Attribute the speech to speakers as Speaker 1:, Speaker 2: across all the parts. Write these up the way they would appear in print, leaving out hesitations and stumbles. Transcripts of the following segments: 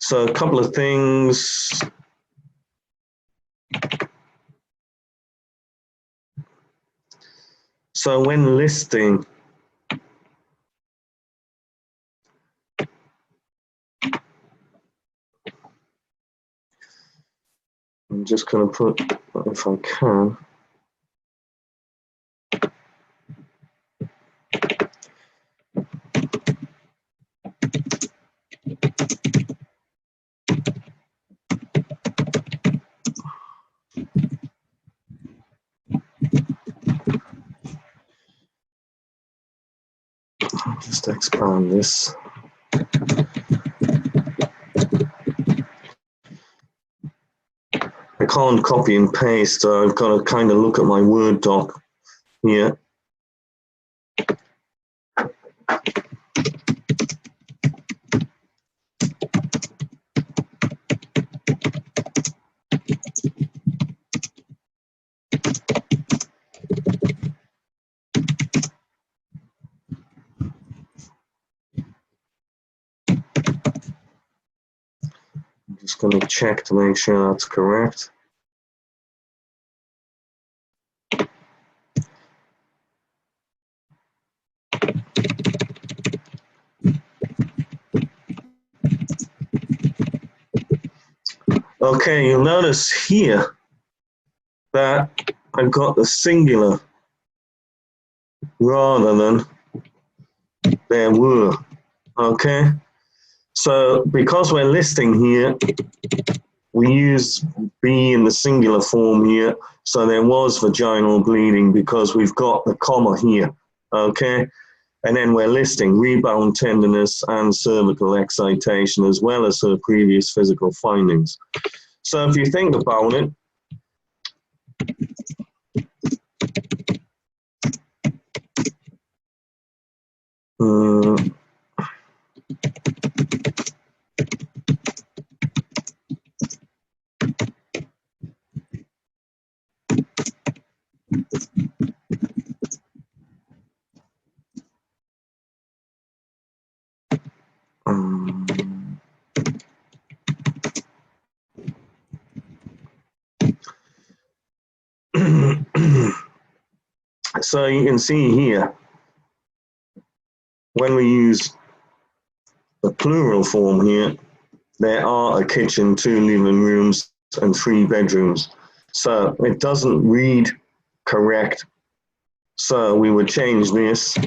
Speaker 1: So a couple of things. So when listing, I'm just going to put, if I can, I'll just expand this. I can't copy and paste, so I've got to kind of look at my Word doc here. I'm just going to check to make sure that's correct. Okay, you'll notice here that I've got the singular rather than there were. Okay, so because we're listing here, we use be in the singular form here. So there was vaginal bleeding because we've got the comma here. Okay, and then we're listing rebound tenderness and cervical excitation as well as her previous physical findings. So if you think about it, so you can see here, when we use the plural form here, there are a kitchen, 2 living rooms, and 3 bedrooms. So it doesn't read correct. So we would change this.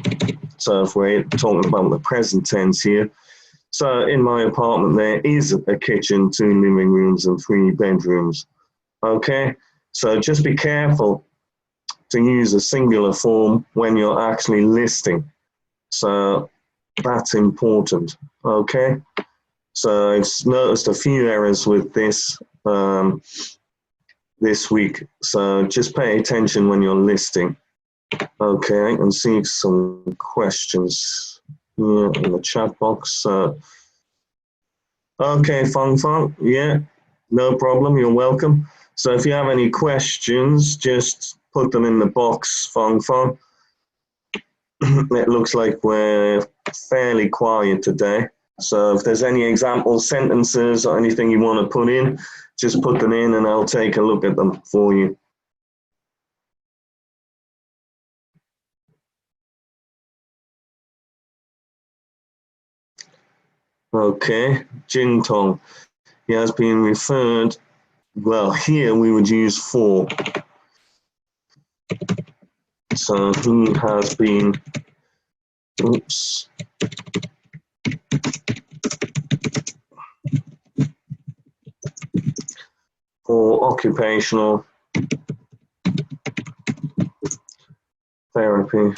Speaker 1: So if we're talking about the present tense here, so in my apartment there is a kitchen, 2 living rooms, and 3 bedrooms. Okay, so just be careful to use a singular form when you're actually listing. So that's important. Okay, so I've noticed a few errors with this this week, so just pay attention when you're listing. Okay, I can see some questions here in the chat box. Okay, Fang, yeah, no problem, you're welcome. So if you have any questions, just put them in the box, Fang. It looks like we're fairly quiet today. So if there's any example sentences or anything you want to put in, just put them in and I'll take a look at them for you. Okay, Jing Tong. He has been referred, well, here we would use for. So he has been, oops. For occupational therapy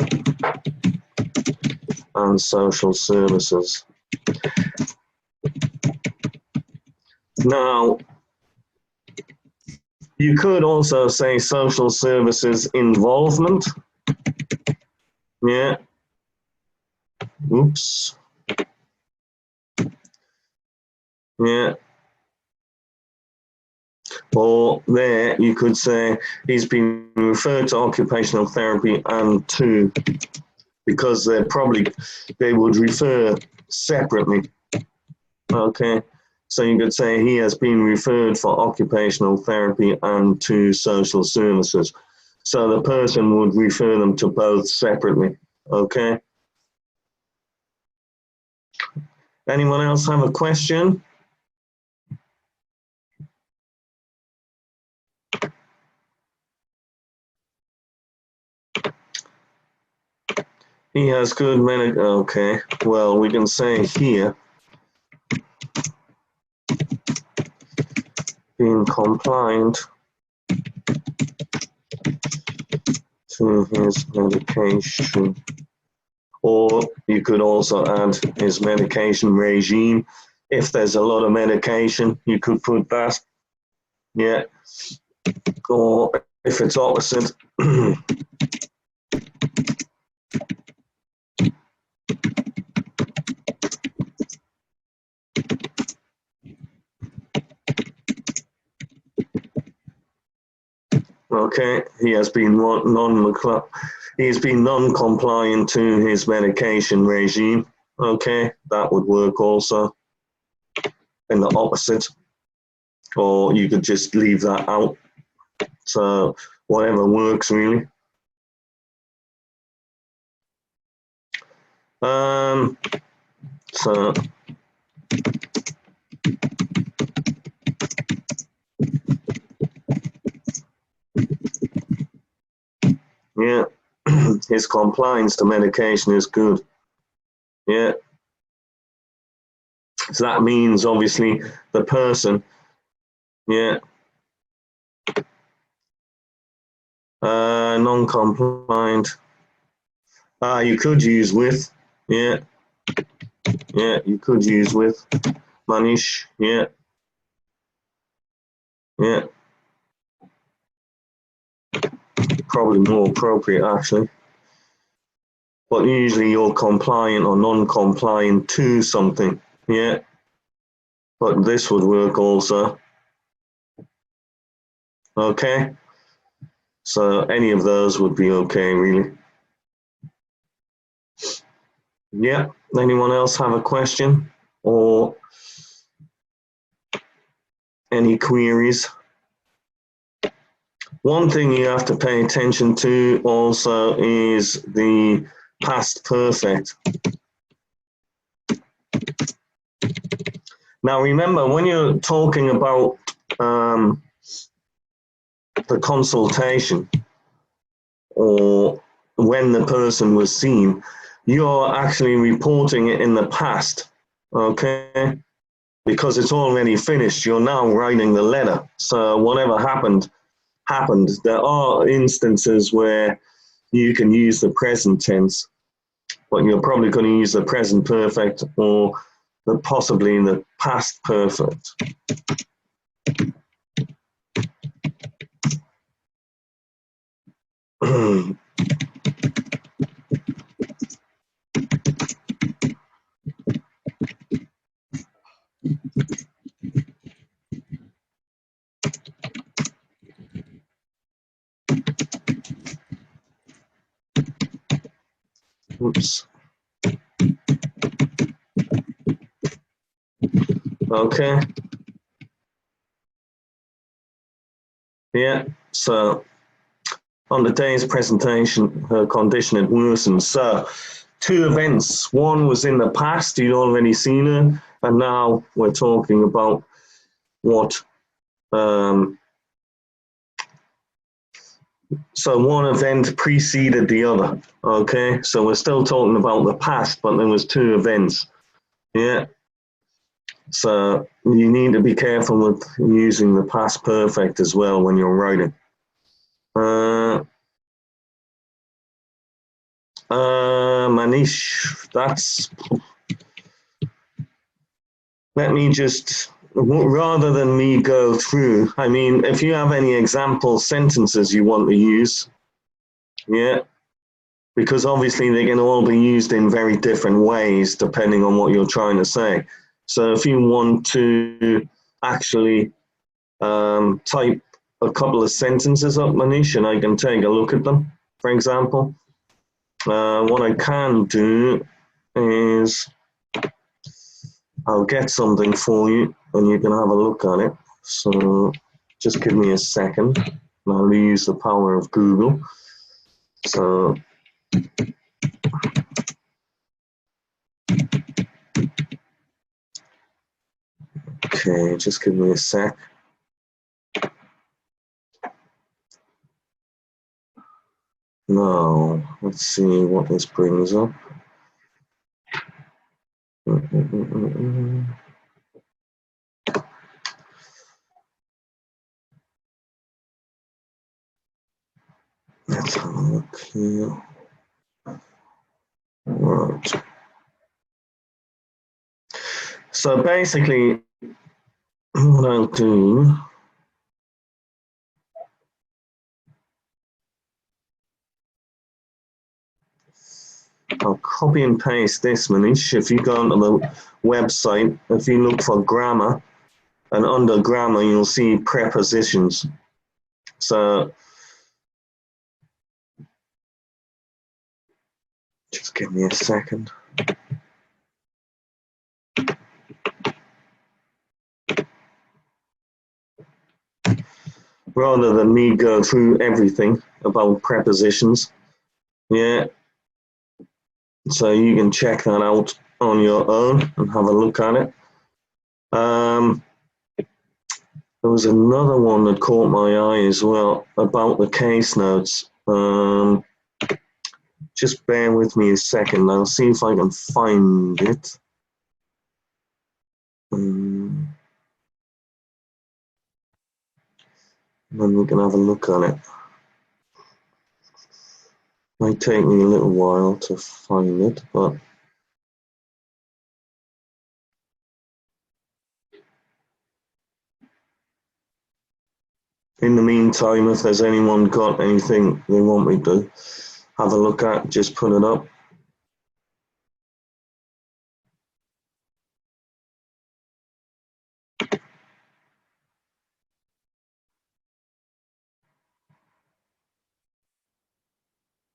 Speaker 1: and social services. Now, you could also say social services involvement. Yeah. Oops. Yeah. Or there, you could say he's been referred to occupational therapy and to, because they would refer separately. Okay. So you could say he has been referred for occupational therapy and to social services. So the person would refer them to both separately, okay? Anyone else have a question? He has good medical, okay. Well, we can say here, being compliant to his medication. Or you could also add his medication regime. If there's a lot of medication, you could put that. Yeah. Or if it's opposite, okay, he has been non-compliant to his medication regime. Okay, that would work also. In the opposite, or you could just leave that out. So whatever works really. So yeah, his compliance to medication is good. Yeah. So that means obviously the person, yeah, non-compliant. You could use with, yeah, yeah, you could use with Manish, yeah, yeah, probably more appropriate actually. But usually you're compliant or non-compliant to something, yeah. But this would work also. Okay. So any of those would be okay, really. Yeah. Anyone else have a question or any queries? One thing you have to pay attention to also is the past perfect. Now remember, when you're talking about the consultation or when the person was seen, you're actually reporting it in the past, okay? Because it's already finished, you're now writing the letter. So whatever happened, happened. There are instances where you can use the present tense, but you're probably going to use the present perfect or possibly the past perfect. Oops. Okay. Yeah, so on the day's presentation, her condition had worsened. So 2 events. One was in the past, you'd already seen her, and now we're talking about what, so one event preceded the other, okay? So we're still talking about the past, but there was 2 events, yeah? So you need to be careful with using the past perfect as well when you're writing. Manish, that's, let me just, rather than me go through, I mean, if you have any example sentences you want to use, yeah, because obviously they can all be used in very different ways depending on what you're trying to say. So if you want to actually type a couple of sentences up, Manish, and I can take a look at them, for example. What I can do is I'll get something for you and you can have a look at it. So just give me a second and I'll use the power of Google. So okay, just give me a sec. Now, let's see what this brings up. Let's have a look here. Right. So basically, what I'll do, I'll copy and paste this, Manish. If you go onto the website, if you look for grammar, and under grammar, you'll see prepositions. So just give me a second. Rather than me go through everything about prepositions, yeah. So you can check that out on your own and have a look at it. There was another one that caught my eye as well about the case notes. Just bear with me a second. I'll see if I can find it. And then we can have a look at it. Might take me a little while to find it, but in the meantime, if there's anyone got anything they want me to have a look at, just put it up.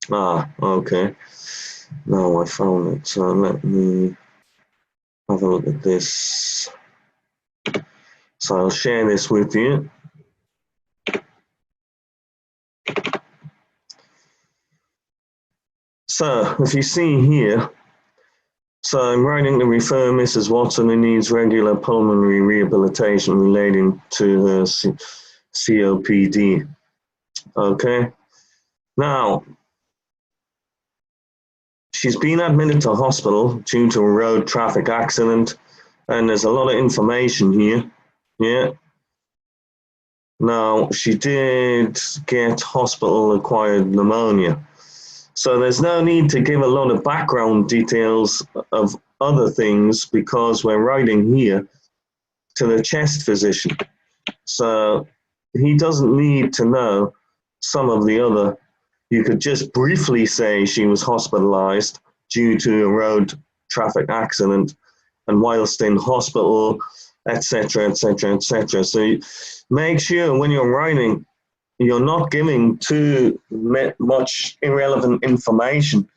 Speaker 1: Ah, okay. Now I found it. So let me have a look at this. So I'll share this with you. So if you see here, so I'm writing to refer Mrs. Watson, who needs regular pulmonary rehabilitation relating to her COPD. Okay. Now, she's been admitted to hospital due to a road traffic accident, and there's a lot of information here. Yeah. Now, she did get hospital-acquired pneumonia. So there's no need to give a lot of background details of other things because we're writing here to the chest physician. So he doesn't need to know some of the other. You could just briefly say she was hospitalized due to a road traffic accident and whilst in hospital, etc., etc., etc. So make sure when you're writing, you're not giving too much irrelevant information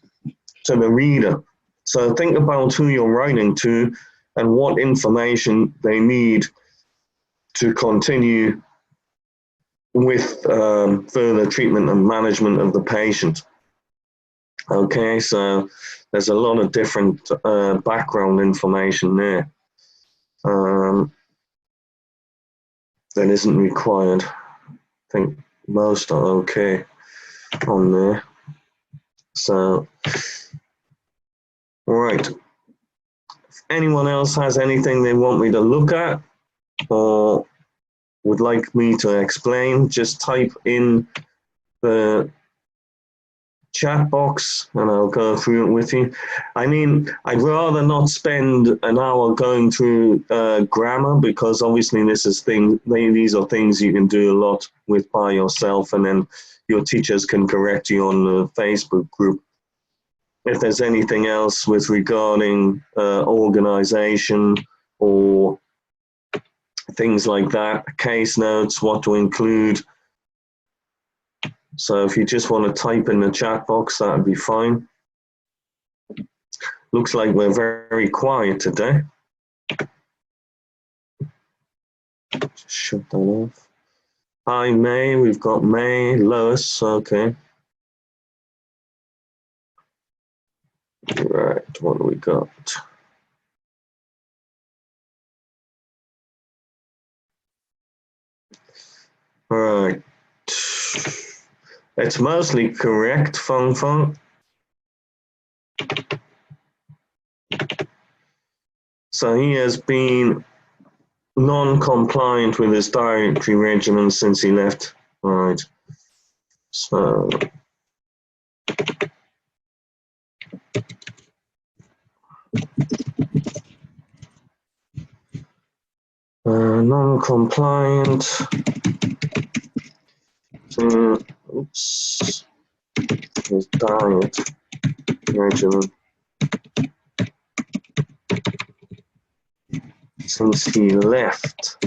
Speaker 1: to the reader. So think about who you're writing to and what information they need to continue with further treatment and management of the patient. Okay, so there's a lot of different background information there that isn't required. I think most are okay on there. So, all right. If anyone else has anything they want me to look at or would like me to explain, just type in the chat box and I'll go through it with you. I mean, I'd rather not spend an hour going through grammar because obviously these are things you can do a lot with by yourself, and then your teachers can correct you on the Facebook group. If there's anything else with regarding organization or things like that, case notes, what to include. So if you just want to type in the chat box, that would be fine. Looks like we're very quiet today. shut that off. Hi, May. We've got May, Lois. Okay. Right. What do we got? All right. It's mostly correct, Feng Feng. So he has been non-compliant with his dietary regimen since he left. All right. So non-compliant to his diet regimen since he left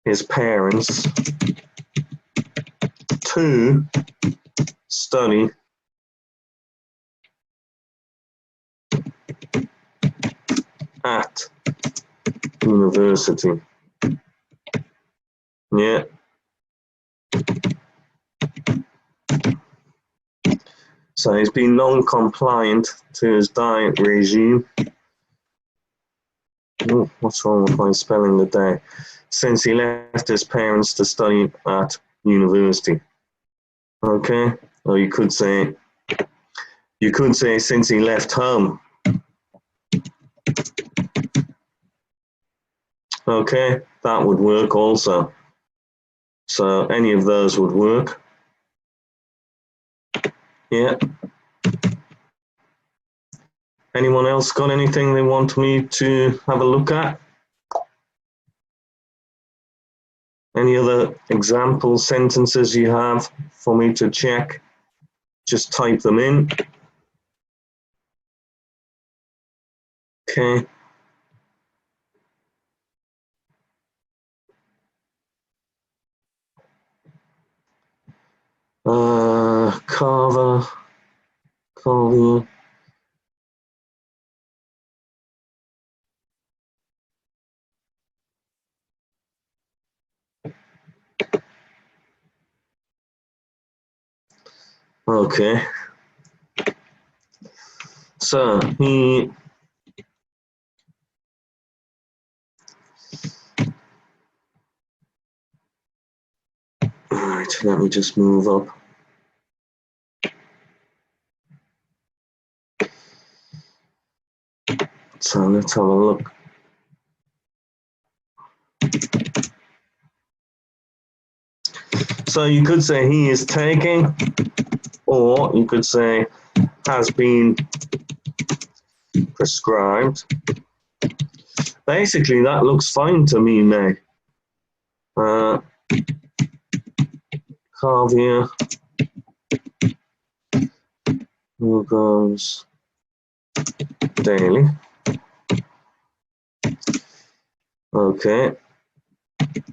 Speaker 1: his parents to study at university. Yeah. So he's been non-compliant to his diet regime. Oh, what's wrong with my spelling today? Since he left his parents to study at university. Okay, or you could say since he left home. Okay, that would work also. So any of those would work. Yeah. Anyone else got anything they want me to have a look at? Any other example sentences you have for me to check? Just type them in. Okay. Carver. Okay. So he Alright, let me just move up. So let's have a look. So you could say he is taking, or you could say has been prescribed. Basically, that looks fine to me, May. Carvier, milligrams daily. Okay.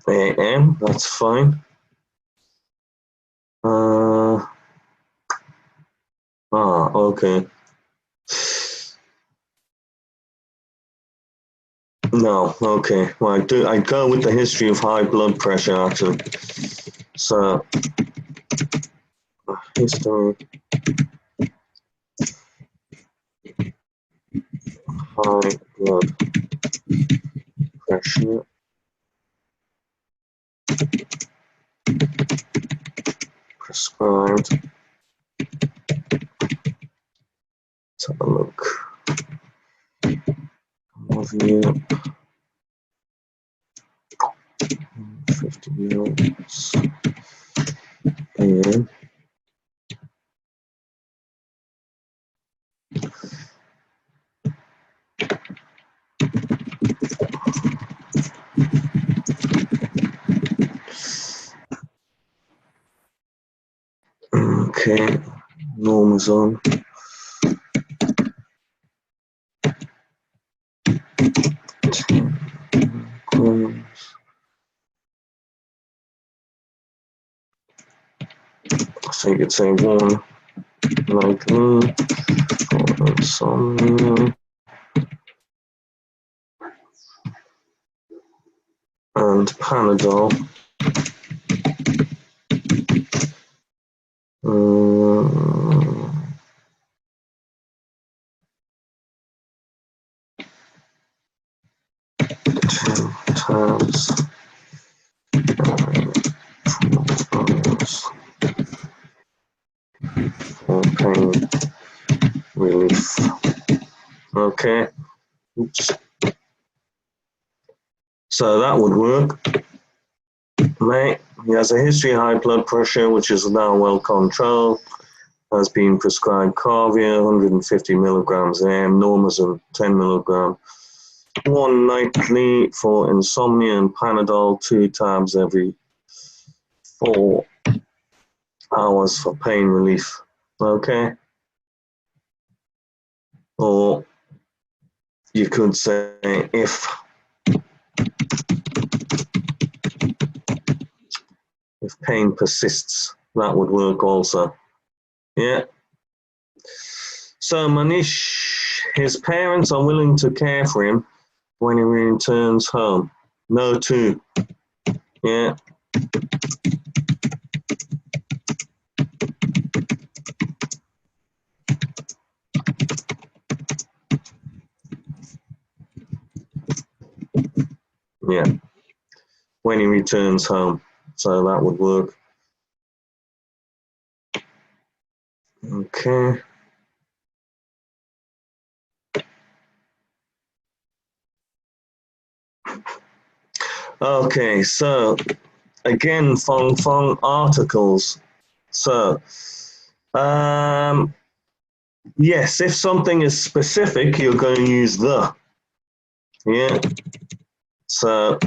Speaker 1: AM, that's fine. Okay. No, okay. Well, I go with the history of high blood pressure, actually. So, history, high blood pressure. Prescribed. Let's have a look. Review. 50 units. AM. Okay, norm is on. So you could say one like me, or insomnia. and Panadol. Times for pain relief. Okay. Oops. So that would work. Mate, he has a history of high blood pressure, which is now well controlled. Has been prescribed Carvia, 150 milligrams AM, Normazin, 10 milligram. 1 nightly for insomnia, and Panadol 2 tabs every 4 hours for pain relief. Okay? Or you could say if pain persists, that would work also. Yeah. So Manish, his parents are willing to care for him when he returns home. No to. Yeah. Yeah. When he returns home. So that would work. Okay. Okay, so again, Fong articles. So, yes, if something is specific, you're going to use the. Yeah. So,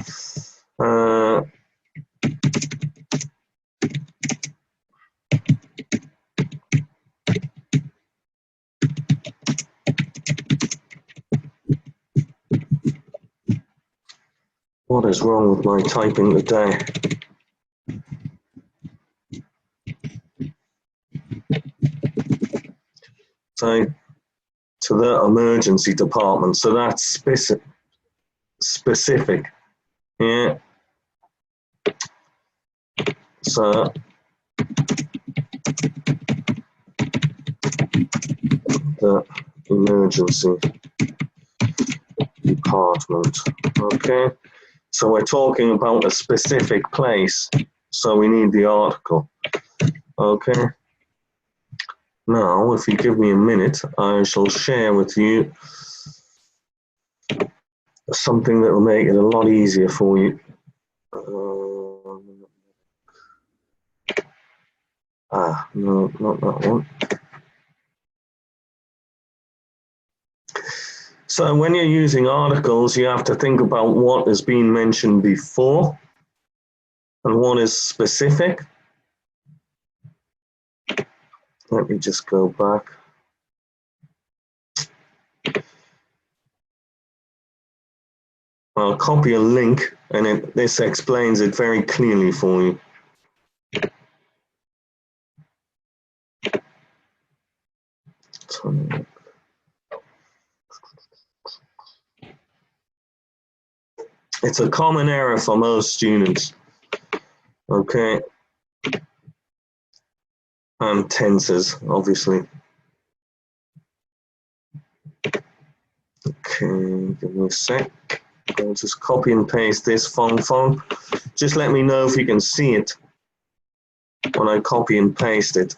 Speaker 1: what is wrong with my typing today? So, to the emergency department. So that's specific. Yeah. So, the emergency department. Okay. So we're talking about a specific place. So we need the article. Okay. Now, if you give me a minute, I shall share with you something that will make it a lot easier for you. No, not that one. So when you're using articles, you have to think about what has been mentioned before and what is specific. Let me just go back. I'll copy a link, and this explains it very clearly for you. It's a common error for most students. Okay. And tenses, obviously. Okay, give me a sec. I'll just copy and paste this Fong. Just let me know if you can see it when I copy and paste it.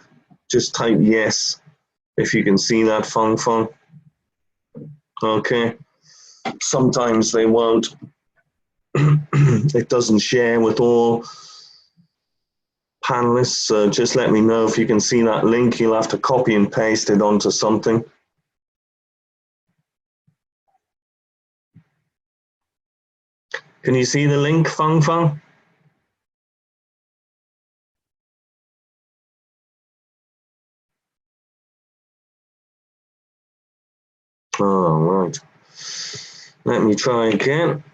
Speaker 1: Just type yes if you can see that Fong. Okay. Sometimes they won't. It doesn't share with all panelists, so just let me know if you can see that link. You'll have to copy and paste it onto something. Can you see the link, Fong? Oh, right. Let me try again.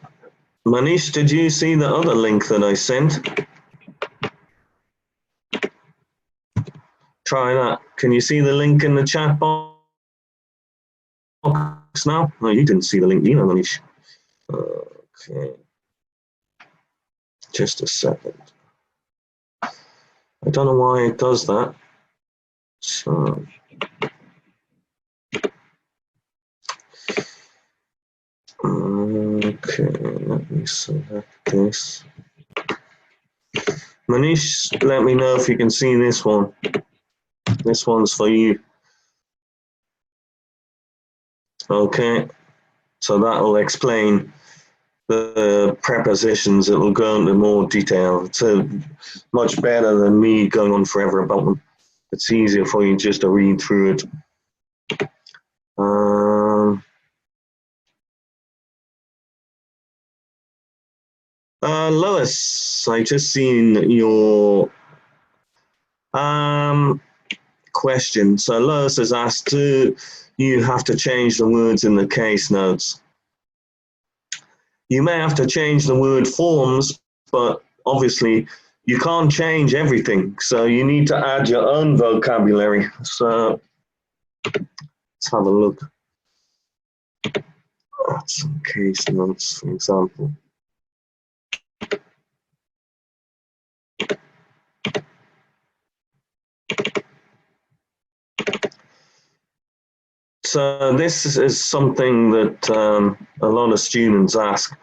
Speaker 1: Manish, did you see the other link that I sent? Try that. Can you see the link in the chat box now? No, you didn't see the link either, Manish. Okay. Just a second. I don't know why it does that. So, okay, let me select this. Manish, let me know if you can see this one. This one's for you. Okay, so that'll explain the prepositions. It will go into more detail. It's much better than me going on forever about them. It's easier for you just to read through it. Lois, I just seen your question. So Lois has asked, do you have to change the words in the case notes? You may have to change the word forms, but obviously you can't change everything. So you need to add your own vocabulary. So let's have a look at some case notes, for example. So this is something that a lot of students ask.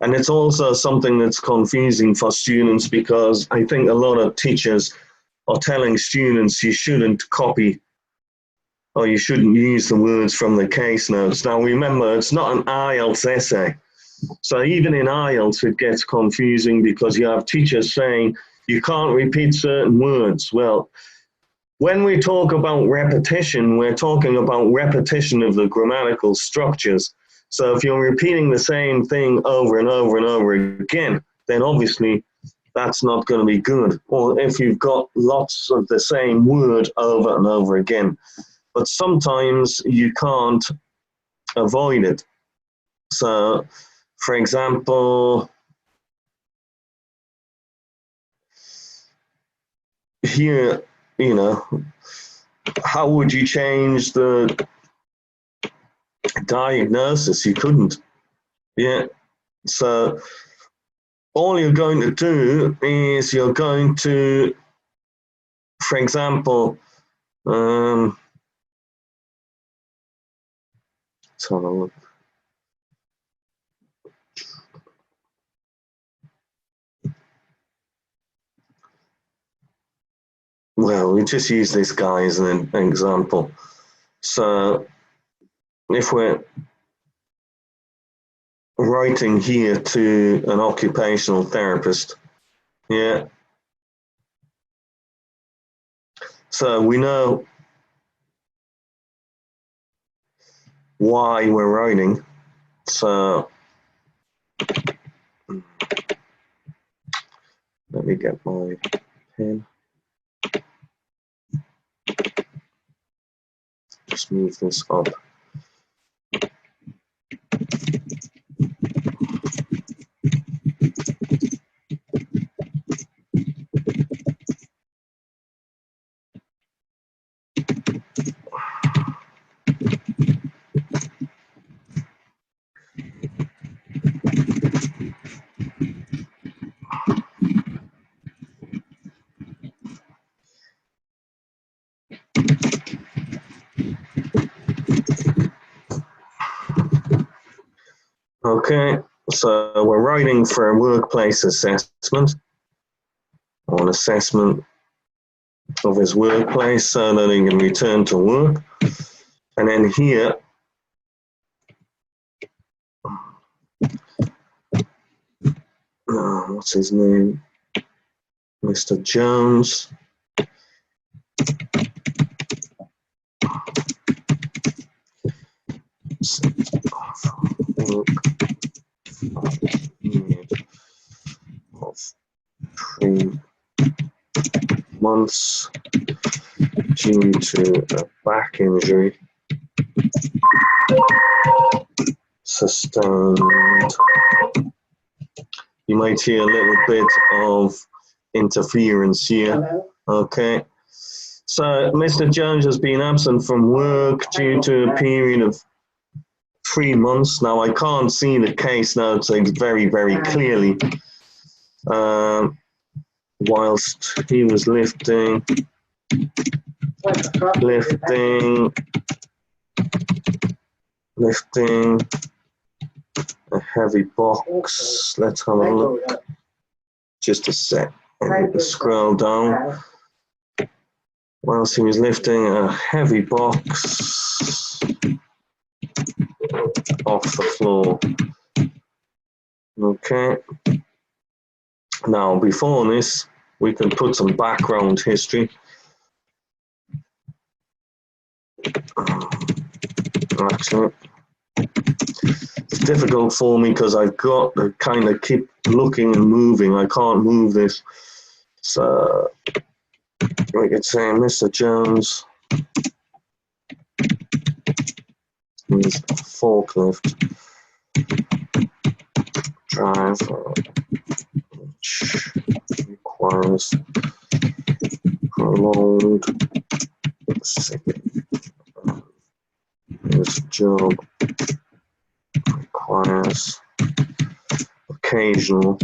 Speaker 1: And it's also something that's confusing for students because I think a lot of teachers are telling students you shouldn't copy or you shouldn't use the words from the case notes. Now remember, it's not an IELTS essay. So even in IELTS, it gets confusing because you have teachers saying you can't repeat certain words. Well, when we talk about repetition, we're talking about repetition of the grammatical structures. So if you're repeating the same thing over and over and over again, then obviously that's not going to be good. Or if you've got lots of the same word over and over again. But sometimes you can't avoid it. So, for example, here, you know, how would you change the diagnosis? You couldn't. Yeah. So all you're going to do is you're going to, for example, let's have a look. Well, we just use this guy as an example. So if we're writing here to an occupational therapist, yeah. So we know why we're writing. So let me get my pen. Just move this up. Okay, so we're writing for a workplace assessment, or an assessment of his workplace so that he can return to work. And then here, what's his name? Mr. Jones. Of 3 months due to a back injury sustained. You might hear a little bit of interference here. Hello? Okay. So Mr. Jones has been absent from work due to a period of 3 months. Now I can't see the case notes very, very clearly. whilst he was lifting a heavy box. Let's have a look. Just a sec. I need to scroll down. Whilst he was lifting a heavy box off the floor. Okay. Now, before this, we can put some background history. Actually, it's difficult for me because I've got to kind of keep looking and moving. I can't move this. So we could say Mr. Jones is a forklift driver, which requires prolonged sitting. His job requires occasional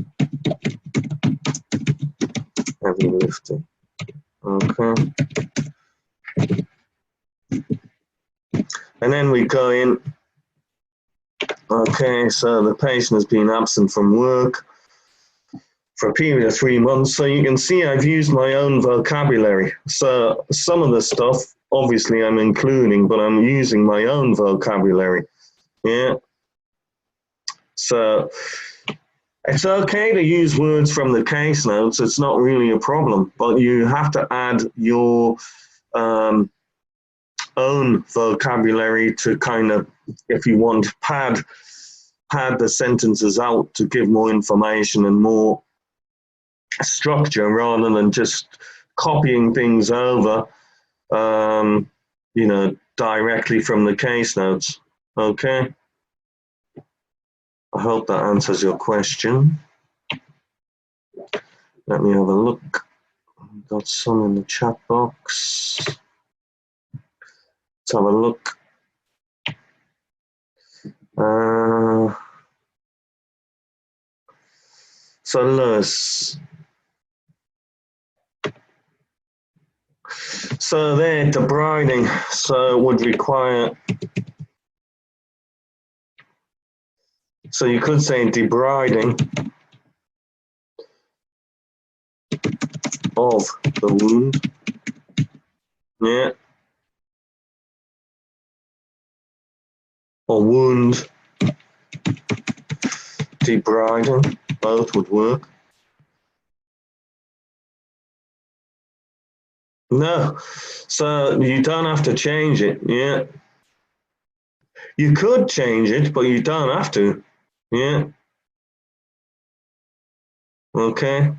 Speaker 1: heavy lifting. Okay. And then we go in. Okay, so the patient has been absent from work for a period of 3 months. So you can see I've used my own vocabulary. So some of the stuff, obviously, I'm including, but I'm using my own vocabulary. Yeah. So it's okay to use words from the case notes. It's not really a problem, but you have to add your own vocabulary to kind of, if you want, pad the sentences out to give more information and more structure rather than just copying things over, you know, directly from the case notes. Okay. I hope that answers your question. Let me have a look. I've got some in the chat box. Let's have a look. So Lewis. So there, debriding. So would require. So you could say debriding of the wound. Yeah. Or wound debriding, both would work. No, so you don't have to change it, yeah. You could change it, but you don't have to, yeah. Okay.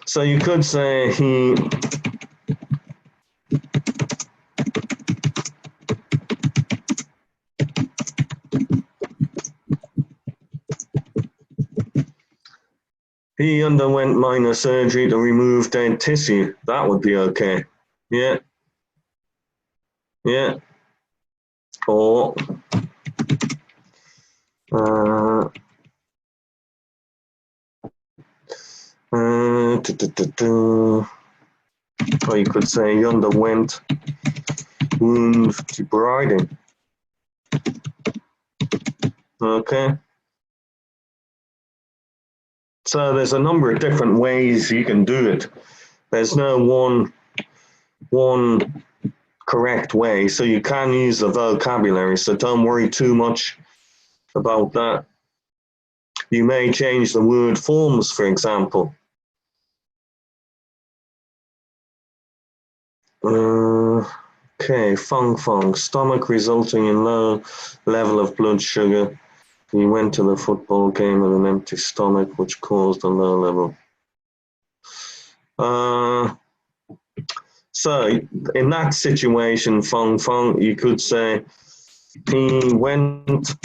Speaker 1: So you could say he underwent minor surgery to remove dead tissue. That would be okay. Yeah. Yeah. Or or you could say he underwent wound debriding. Okay. So there's a number of different ways you can do it. There's no one correct way, so you can use the vocabulary, so don't worry too much about that. You may change the word forms, for example. Okay, fung, stomach resulting in low level of blood sugar. He went to the football game with an empty stomach, which caused a low level. So in that situation, fung, you could say he went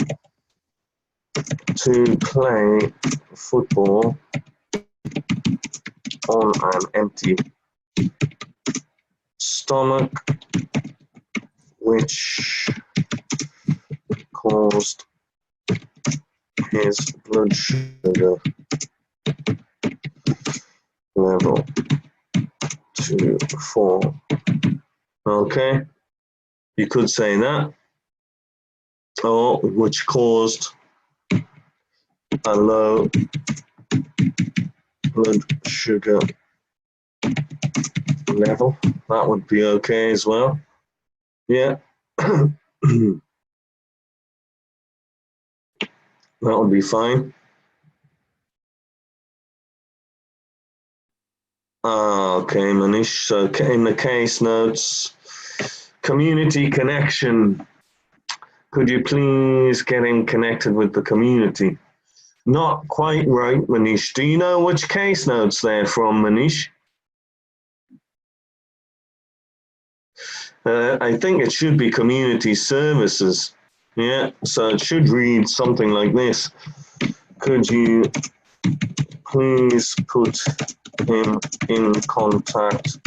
Speaker 1: to play football on an empty stomach, which caused his blood sugar level to fall. Okay, you could say that, or which caused a low blood sugar level. That would be okay as well. Yeah. That would be fine. Okay, Manish. So in the case notes, community connection. Could you please get in connected with the community? Not quite right, Manish. Do you know which case notes they're from, Manish? I think it should be community services. Yeah, so it should read something like this. Could you please put him in contact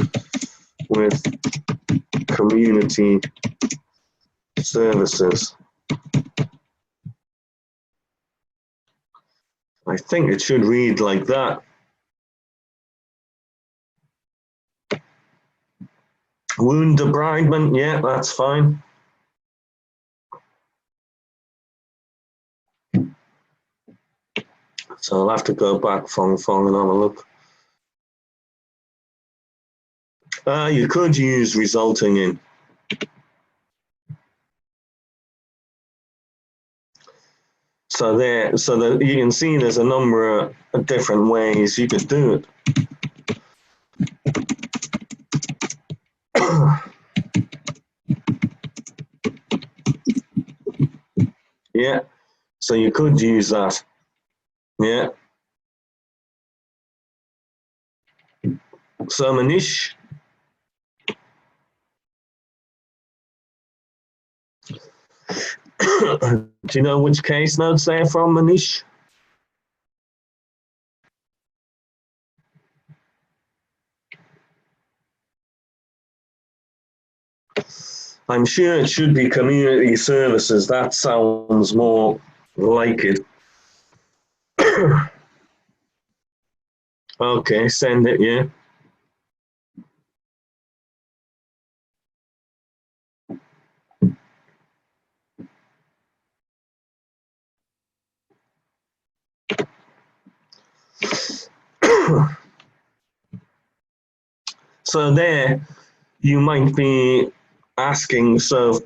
Speaker 1: with community services? I think it should read like that. Wound debridement, yeah, that's fine. So I'll have to go back and have a look. You could use resulting in. So you can see there's a number of different ways you could do it. Yeah, so you could use that. Yeah. So Manish, do you know which case notes they're from, Manish? I'm sure it should be community services. That sounds more like it. Okay, send it, yeah. So there, you might be asking, so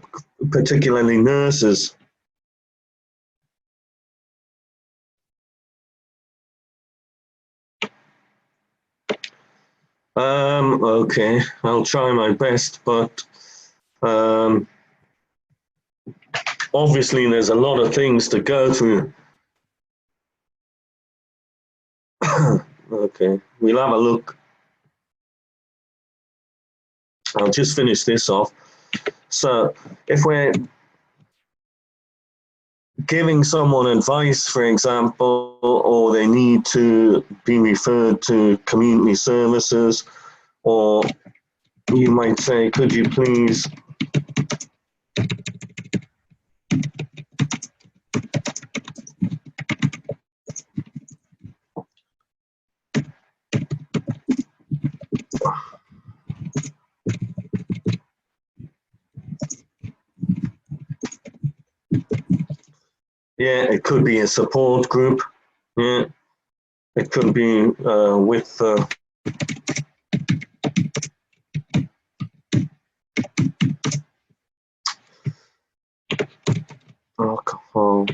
Speaker 1: particularly nurses, okay, I'll try my best, but obviously there's a lot of things to go through. Okay, we'll have a look. I'll just finish this off. So if we're giving someone advice, for example, or they need to be referred to community services, or you might say, could you please yeah, it could be a support group. Yeah, it could be with alcohol.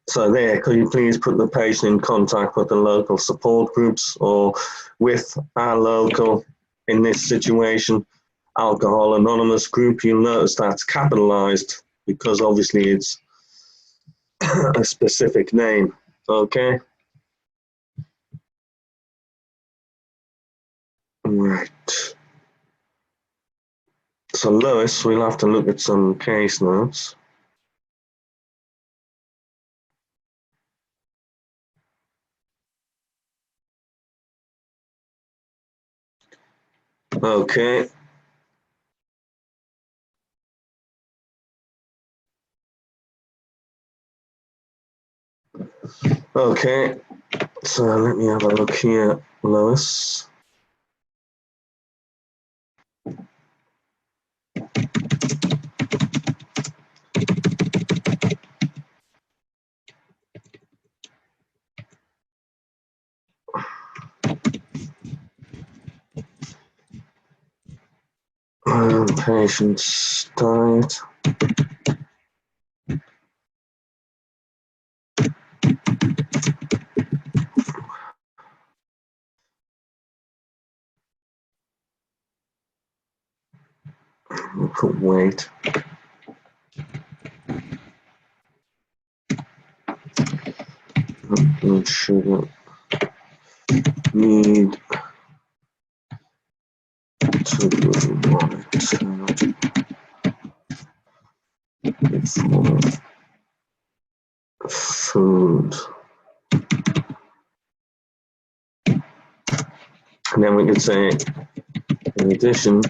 Speaker 1: So there, could you please put the patient in contact with the local support groups or with our local, in this situation, Alcohol Anonymous group? You'll notice that's capitalized because obviously it's a specific name, okay? Right. So Lois, we'll have to look at some case notes. Okay. Okay, so let me have a look here, Lois. Patient's diet. We'll put weight. Blood sugar. Need to monitor before food. And then we could say, in addition,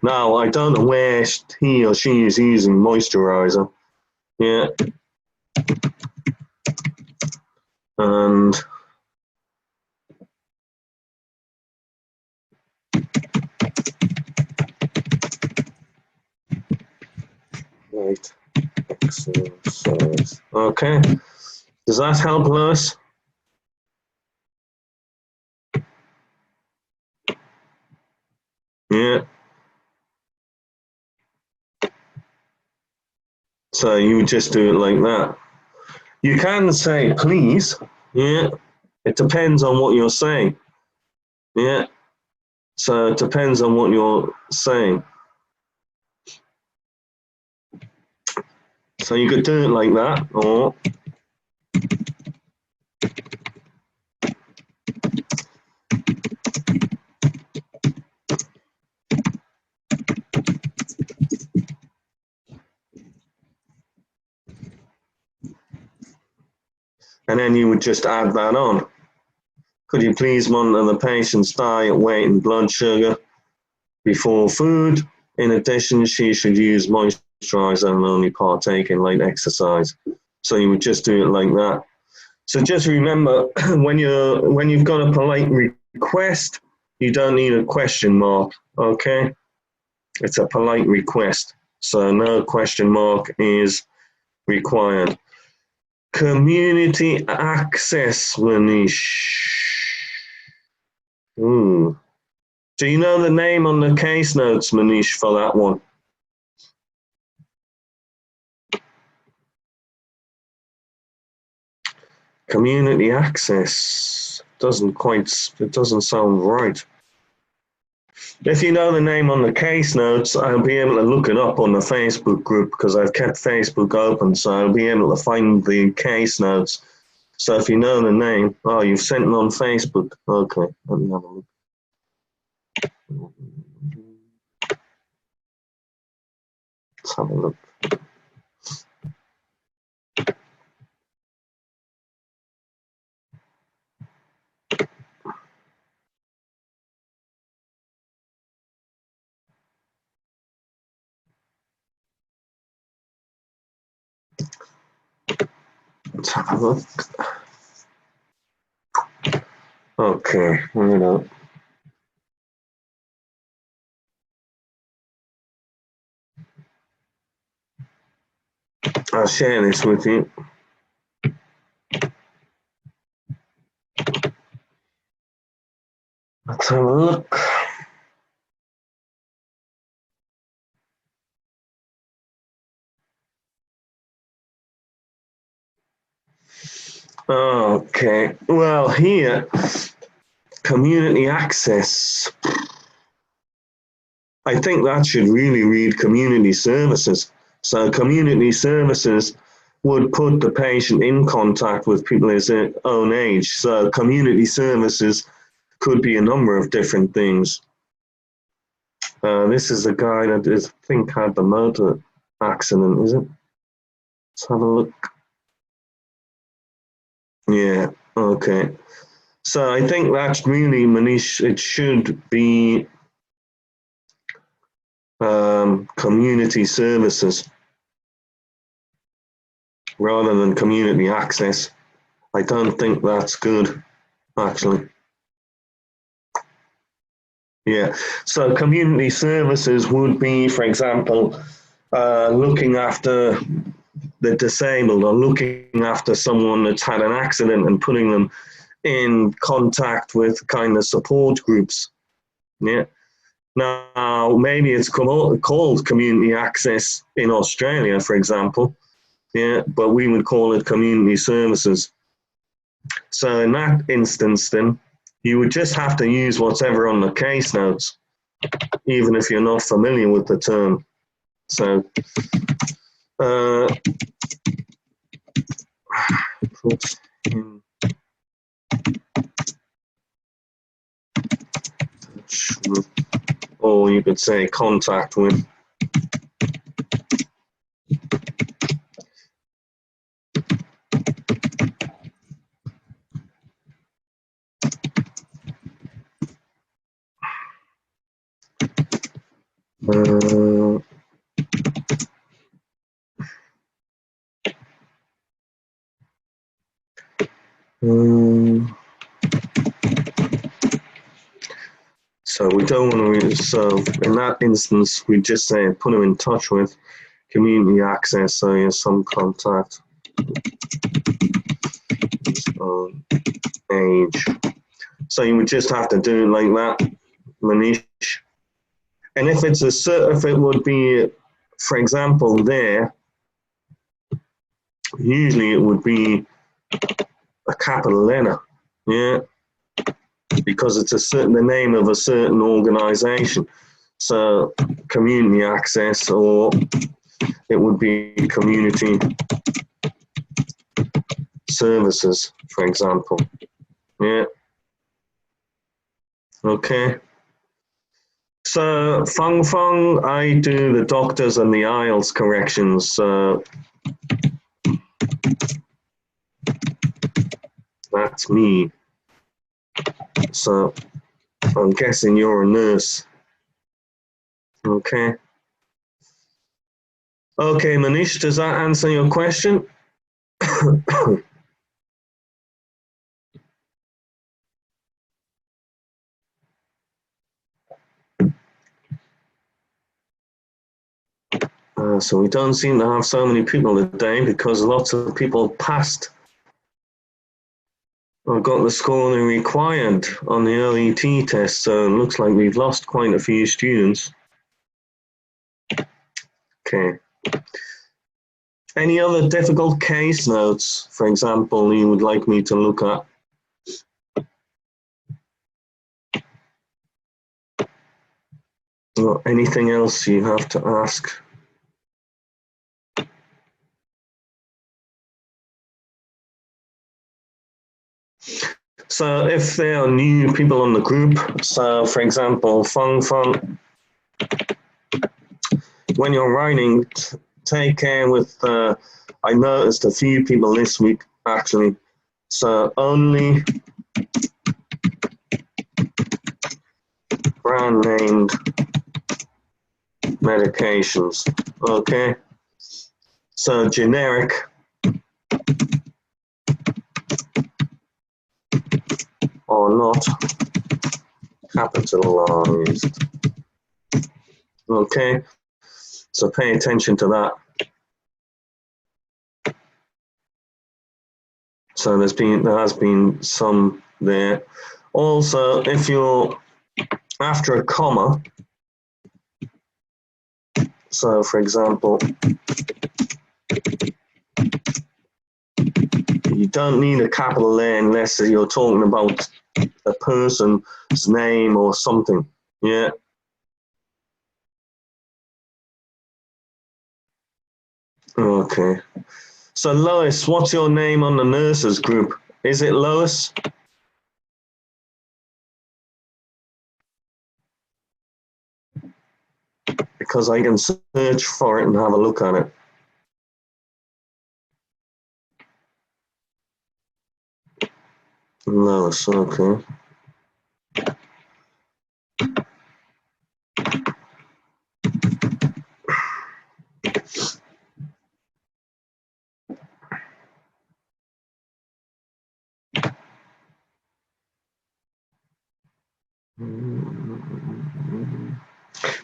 Speaker 1: now I don't know where he or she is using moisturizer. Yeah. And weight exercise. Okay. Does that help, Lois? Yeah. So you would just do it like that. You can say please. Yeah. It depends on what you're saying. Yeah. So it depends on what you're saying. So you could do it like that, or and then you would just add that on. Could you please monitor the patient's diet, weight, and blood sugar before food? In addition, she should use moisturizer and only partake in light exercise. So you would just do it like that. So just remember, when you've got a polite request, you don't need a question mark. Okay, it's a polite request, so no question mark is required. Community access, Manish. Do you know the name on the case notes, Manish, for that one? Community access it doesn't sound right. If you know the name on the case notes, I'll be able to look it up on the Facebook group because I've kept Facebook open, so I'll be able to find the case notes. So if you know the name, oh, you've sent it on Facebook. Okay, let me have a look. Let's have a look. Let's have a look. Okay, you know. I'll share this with you. Let's have a look. Okay, well, here, community access. I think that should really read community services. So community services would put the patient in contact with people his own age. So community services could be a number of different things. This is a guy that I think had the motor accident, is it? Let's have a look. Yeah. Okay. So I think that's really, Manish, it should be community services rather than community access. I don't think that's good, actually. Yeah. So community services would be, for example, looking after the disabled or looking after someone that's had an accident and putting them in contact with kind of support groups. Yeah. Now, maybe it's called community access in Australia, for example. Yeah, but we would call it community services. So in that instance, then you would just have to use whatever on the case notes, even if you're not familiar with the term. So put in touch with, or you could say contact with. So we don't want to, so in that instance, we just say put them in touch with community access, so you have some contact age. So you would just have to do it like that, Manish. And if it's if it would be, for example, there, usually it would be a capital letter, yeah, because it's the name of a certain organization. So community access, or it would be community services, for example. Yeah. Okay. So Feng, I do the doctors and the IELTS corrections. So that's me. So I'm guessing you're a nurse. Okay. Okay, Manish, does that answer your question? So we don't seem to have so many people today because lots of people passed or got the score they required on the OET test. So it looks like we've lost quite a few students. Okay. Any other difficult case notes, for example, you would like me to look at? Or anything else you have to ask? So if there are new people on the group, so for example, Feng, when you're writing, take care with, I noticed a few people this week actually, so only brand named medications, okay? So generic or not capitalized, okay? So pay attention to that. So there has been some there. Also, if you're after a comma, so for example, you don't need a capital A unless you're talking about a person's name or something, yeah? Okay. So Lois, what's your name on the nurses group? Is it Lois? Because I can search for it and have a look at it. Lois, okay.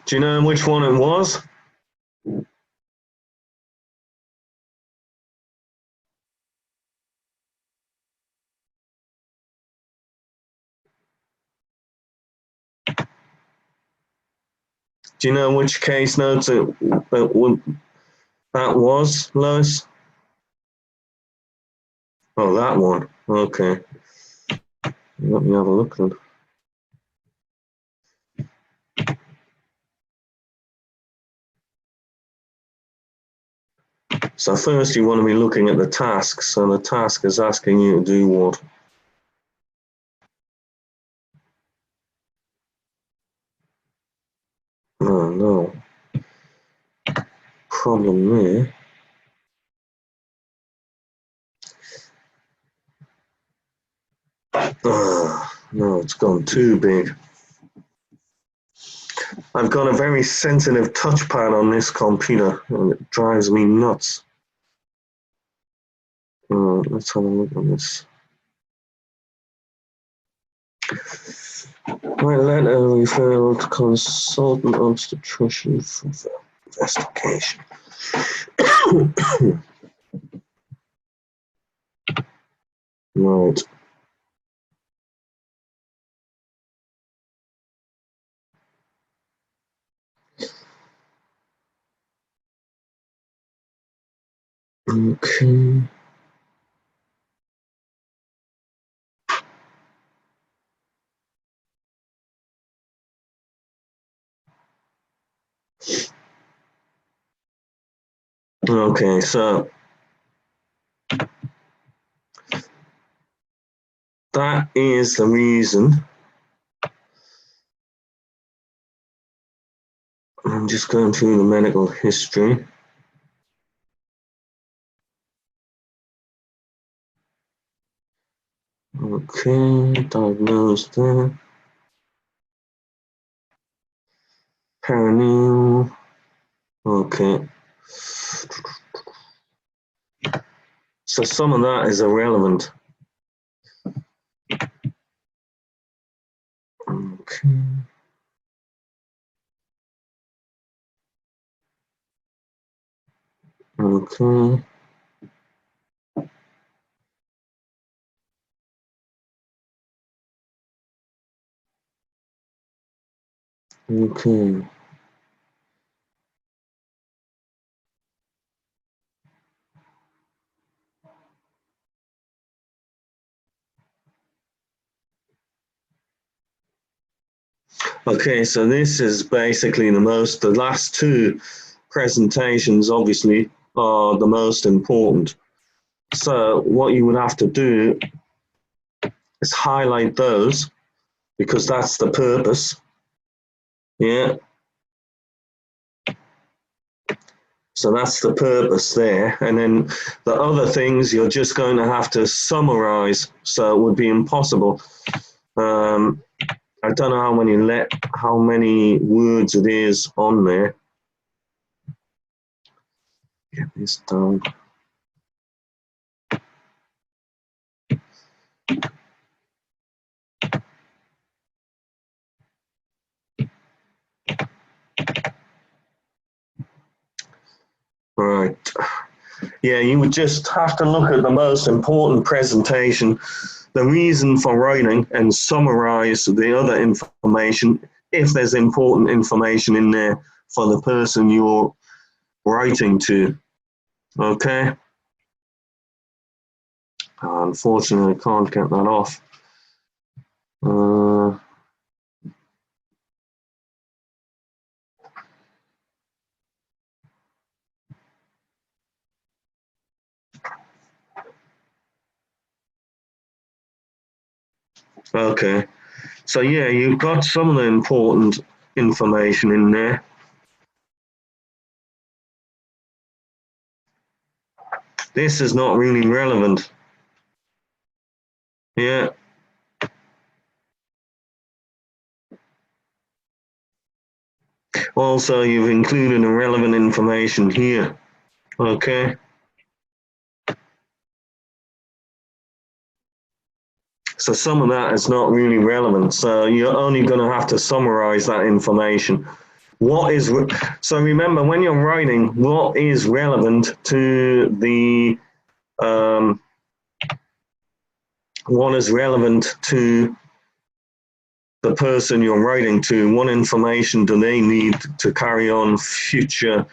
Speaker 1: Do you know which one it was? Do you know which case notes that was, Lois? Oh, that one. Okay. Let me have a look then. So first you want to be looking at the task. So the task is asking you to do what? Oh no. Problem there. No, it's gone too big. I've got a very sensitive touchpad on this computer and it drives me nuts. Let's have a look at this. My letter referral to consultant obstetrician for investigation. Right. Okay. Okay, so that is the reason. I'm just going through the medical history. Okay, diagnosed there. Perineal. Okay. So some of that is irrelevant. Okay. Okay. Okay. Okay, so this is basically the last two presentations obviously are the most important. So what you would have to do is highlight those because that's the purpose. Yeah. So that's the purpose there. And then the other things you're just going to have to summarize. So it would be impossible. I don't know how many words it is on there. Get this down. Right. Yeah, you would just have to look at the most important presentation, the reason for writing, and summarize the other information if there's important information in there for the person you're writing to. Okay? Unfortunately, I can't get that off. Okay. So yeah, you've got some of the important information in there. This is not really relevant. Yeah. Also, you've included irrelevant information here. Okay. So some of that is not really relevant. So you're only going to have to summarize that information. So remember, when you're writing, what is relevant to the what is relevant to the person you're writing to? What information do they need to carry on future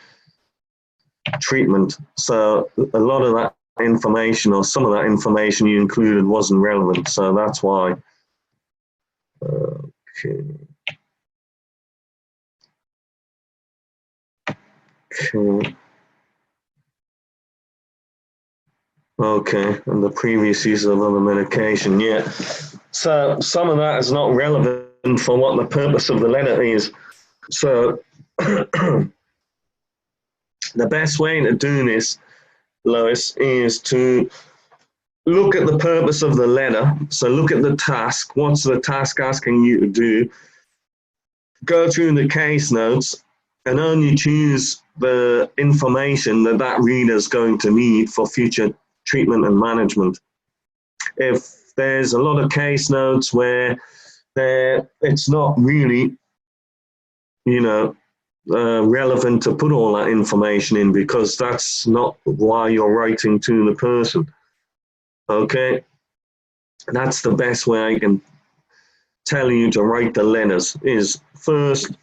Speaker 1: treatment? So a lot of that information, or some of that information you included, wasn't relevant. So that's why. Okay. Okay. Okay, and the previous use of other medication, yeah. So some of that is not relevant for what the purpose of the letter is. So the best way to do this, Lois, is to look at the purpose of the letter. So look at the task. What's the task asking you to do? Go through the case notes and only choose the information that that reader is going to need for future treatment and management. If there's a lot of case notes where it's not really, relevant to put all that information in, because that's not why you're writing to the person. Okay, that's the best way I can tell you to write the letters, is first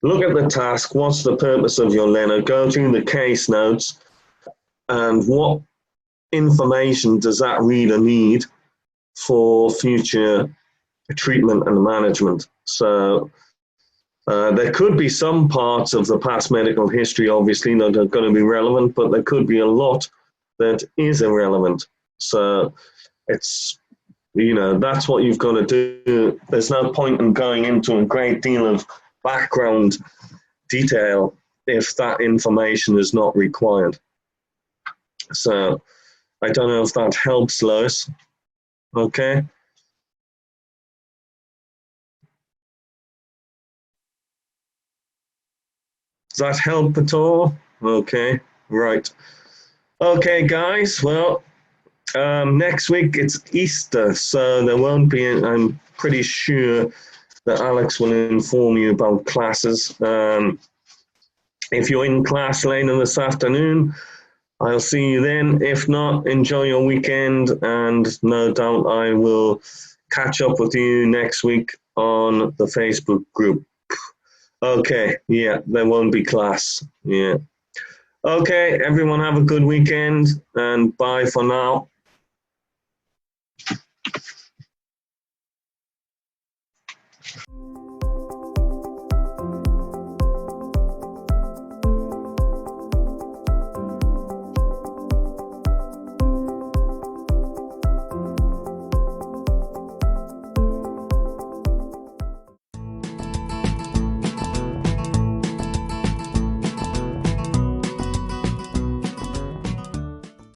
Speaker 1: look at the task. What's the purpose of your letter? Go through the case notes and what information does that reader need for future treatment and management. So there could be some parts of the past medical history, obviously, that are going to be relevant, but there could be a lot that is irrelevant. So it's, that's what you've got to do. There's no point in going into a great deal of background detail if that information is not required. So I don't know if that helps, Lois. Okay. Does that help at all? Okay, right. Okay, guys, well, next week it's Easter, so there won't be, I'm pretty sure that Alex will inform you about classes. If you're in class later this afternoon, I'll see you then. If not, enjoy your weekend, and no doubt I will catch up with you next week on the Facebook group. Okay, yeah, there won't be class. Yeah. Okay, everyone have a good weekend, and bye for now.